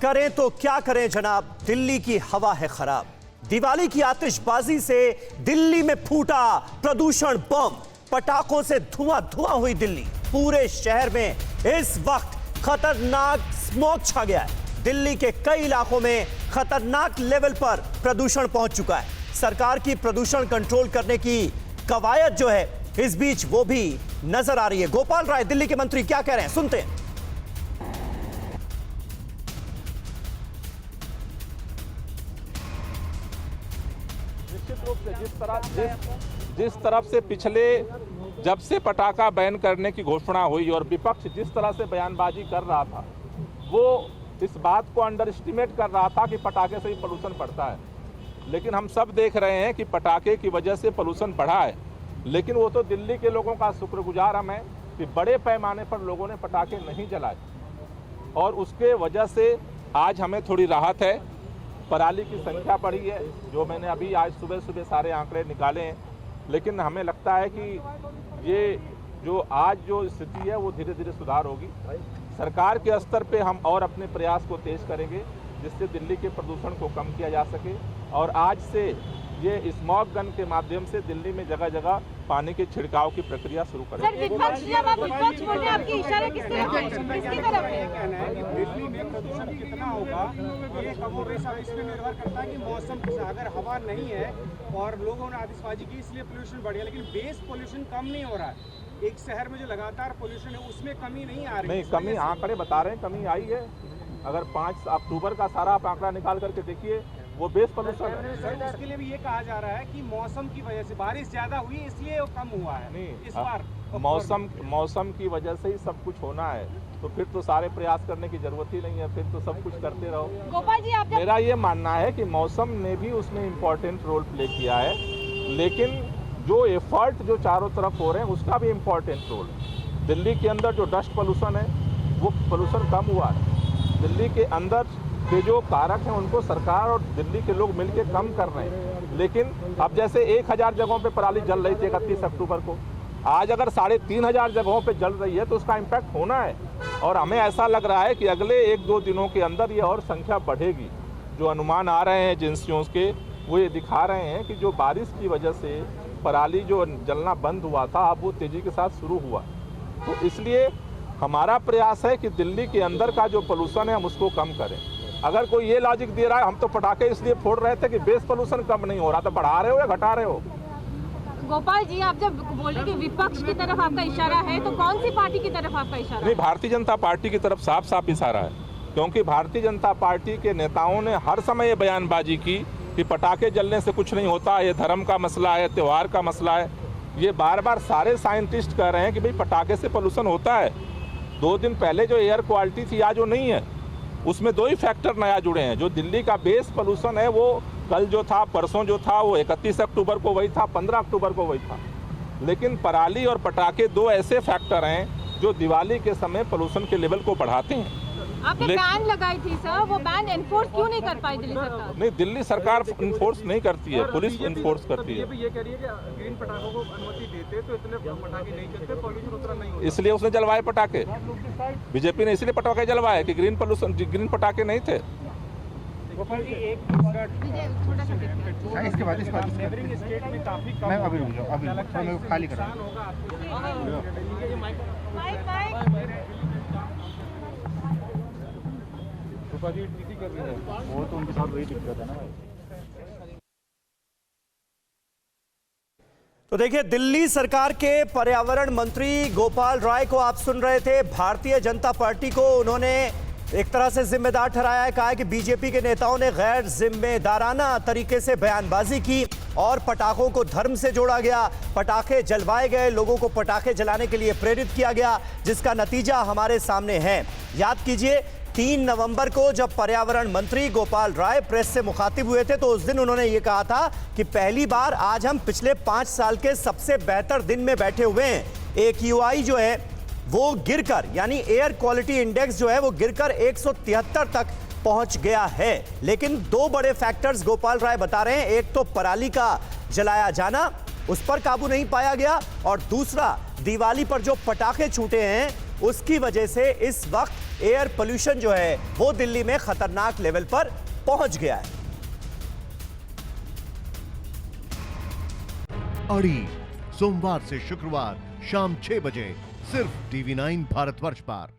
करें तो क्या करें जनाब, दिल्ली की हवा है खराब। दिवाली की आतिशबाजी से दिल्ली में फूटा प्रदूषण बम, पटाखों से धुआं धुआं हुई दिल्ली। पूरे शहर में इस वक्त खतरनाक स्मॉग छा गया है। दिल्ली के कई इलाकों में खतरनाक लेवल पर प्रदूषण पहुंच चुका है। सरकार की प्रदूषण कंट्रोल करने की कवायद जो है इस बीच वो भी नजर आ रही है। गोपाल राय दिल्ली के मंत्री क्या कह रहे हैं, सुनते हैं। निश्चित रूप से जिस तरफ से पिछले जब से पटाखा बैन करने की घोषणा हुई और विपक्ष जिस तरह से बयानबाजी कर रहा था, वो इस बात को अंडर एस्टिमेट कर रहा था कि पटाखे से ही पोल्यूशन बढ़ता है। लेकिन हम सब देख रहे हैं कि पटाखे की वजह से पोल्यूशन बढ़ा है। लेकिन वो तो दिल्ली के लोगों का शुक्रगुजार हम हैं कि बड़े पैमाने पर लोगों ने पटाखे नहीं जलाए और उसके वजह से आज हमें थोड़ी राहत है। पराली की संख्या बढ़ी है, जो मैंने अभी आज सुबह सुबह सारे आंकड़े निकाले हैं। लेकिन हमें लगता है कि ये जो आज जो स्थिति है वो धीरे धीरे सुधार होगी। सरकार के स्तर पे हम और अपने प्रयास को तेज करेंगे जिससे दिल्ली के प्रदूषण को कम किया जा सके। और आज से ये स्मॉग गन के माध्यम से दिल्ली में जगह जगह पानी के छिड़काव की प्रक्रिया शुरू करेंगे। सर, विपक्ष जब आप विपक्ष बोलते हैं, आपकी इशारा किस तरफ है? किसकी तरफ है? कहना है कि दिल्ली में प्रदूषण कितना होगा ये कमोबेश अब इसमें निर्भर करता है कि मौसम अगर हवा नहीं है और लोगों ने आतिशबाजी की इसलिए पोल्यूशन बढ़ गया, लेकिन बेस पोल्यूशन कम नहीं हो रहा है। एक शहर में जो लगातार पोल्यूशन है उसमें कमी नहीं आ रही। नहीं, कमी आंकड़े बता रहे हैं, कमी आई है। अगर 5 अक्टूबर का सारा आप आंकड़ा निकाल करके देखिए, वो बेस पोल्यूशन है। सर, उसके लिए भी ये कहा जा रहा है कि मौसम की वजह से बारिश ज्यादा हुई इसलिए वो कम हुआ है। नहीं, इस बार मौसम की वजह से ही सब कुछ होना है, तो फिर तो सारे प्रयास करने की जरूरत ही नहीं है, फिर तो सब कुछ करते रहो। गोपाल जी, आप मेरा ये मानना है कि मौसम ने भी उसमें इम्पोर्टेंट रोल प्ले किया है, लेकिन जो एफर्ट जो चारों तरफ हो रहे हैं उसका भी इम्पोर्टेंट रोल। दिल्ली के अंदर जो डस्ट पोल्यूशन है वो पोल्यूशन कम हुआ है। दिल्ली के अंदर के जो कारक हैं उनको सरकार और दिल्ली के लोग मिलकर कम कर रहे हैं। लेकिन अब जैसे 1000 जगहों पे पराली जल रही थी 31 अक्टूबर को, आज अगर 3500 जगहों पे जल रही है तो उसका इम्पैक्ट होना है। और हमें ऐसा लग रहा है कि अगले 1-2 दिनों के अंदर ये और संख्या बढ़ेगी। जो अनुमान आ रहे हैं एजेंसियों के, वो ये दिखा रहे हैं कि जो बारिश की वजह से पराली जो जलना बंद हुआ था अब वो तेज़ी के साथ शुरू हुआ। तो इसलिए हमारा प्रयास है कि दिल्ली के अंदर का जो पोल्यूशन है हम उसको कम करें। अगर कोई ये लॉजिक दे रहा है हम तो पटाखे इसलिए फोड़ रहे थे कि बेस पोल्यूशन कम नहीं हो रहा, तो बढ़ा रहे हो या घटा रहे हो? गोपाल जी, आप जब बोले कि विपक्ष की तरफ आपका इशारा है, तो कौन सी पार्टी की तरफ आपका इशारा है? नहीं, भारतीय जनता पार्टी की तरफ साफ साफ इशारा है, क्योंकि भारतीय जनता पार्टी के नेताओं ने हर समय ये बयानबाजी की कि पटाखे जलने से कुछ नहीं होता, ये धर्म का मसला है, त्यौहार का मसला है। ये बार बार सारे साइंटिस्ट कह रहे हैं कि भाई पटाखे से पोल्यूशन होता है। 2 दिन पहले जो एयर क्वालिटी थी आज वो नहीं है, उसमें 2 ही फैक्टर नया जुड़े हैं। जो दिल्ली का बेस पोल्यूशन है वो कल जो था, परसों जो था, वो 31 अक्टूबर को वही था, 15 अक्टूबर को वही था। लेकिन पराली और पटाखे 2 ऐसे फैक्टर हैं जो दिवाली के समय पोल्यूशन के लेवल को बढ़ाते हैं। आपने बैन लगाई थी सर, वो बैन एनफोर्स क्यों नहीं कर पाई दिल्ली सरकार? नहीं, दिल्ली सरकार इन्फोर्स नहीं करती है, पुलिस इन्फोर्स करती है। ये कह रही है कि ग्रीन पटाखों को अनुमति देते तो इतने पटाखे नहीं चलते, पोल्यूशन उतना नहीं होता। इसलिए उसने जलवाए पटाखे। बीजेपी ने इसलिए पटाखे जलवाए कि ग्रीन पटाखे नहीं थे। गोपाल जी, एक छोटा सा इसके बाद नेबरिंग स्टेट में काफी कम। मैं अभी रुक जाऊं, अभी मैं खाली कर रहा हूं। वो तो उनके साथ वही दिक्कत है ना भाई। तो देखिए, दिल्ली सरकार के पर्यावरण मंत्री गोपाल राय को आप सुन रहे थे। भारतीय जनता पार्टी को उन्होंने एक तरह से जिम्मेदार ठहराया है। कहा है कि बीजेपी के नेताओं ने गैर जिम्मेदाराना तरीके से बयानबाजी की और पटाखों को धर्म से जोड़ा गया, पटाखे जलवाए गए, लोगों को पटाखे जलाने के लिए प्रेरित किया गया, जिसका नतीजा हमारे सामने है। याद कीजिए 3 नवंबर को जब पर्यावरण मंत्री गोपाल राय प्रेस से मुखातिब हुए थे तो उस दिन उन्होंने ये कहा था कि पहली बार आज हम पिछले 5 साल के सबसे बेहतर दिन में बैठे हुए हैं। AQI जो है वो गिरकर, यानी एयर क्वालिटी इंडेक्स जो है वो गिरकर 173 तक पहुंच गया है। लेकिन 2 बड़े फैक्टर्स गोपाल राय बता रहे हैं, एक तो पराली का जलाया जाना, उस पर काबू नहीं पाया गया, और दूसरा दिवाली पर जो पटाखे छूटे हैं उसकी वजह से इस वक्त एयर पोल्यूशन जो है वो दिल्ली में खतरनाक लेवल पर पहुंच गया है। अड़ी सोमवार से शुक्रवार शाम 6 बजे सिर्फ TV9 भारतवर्ष पर।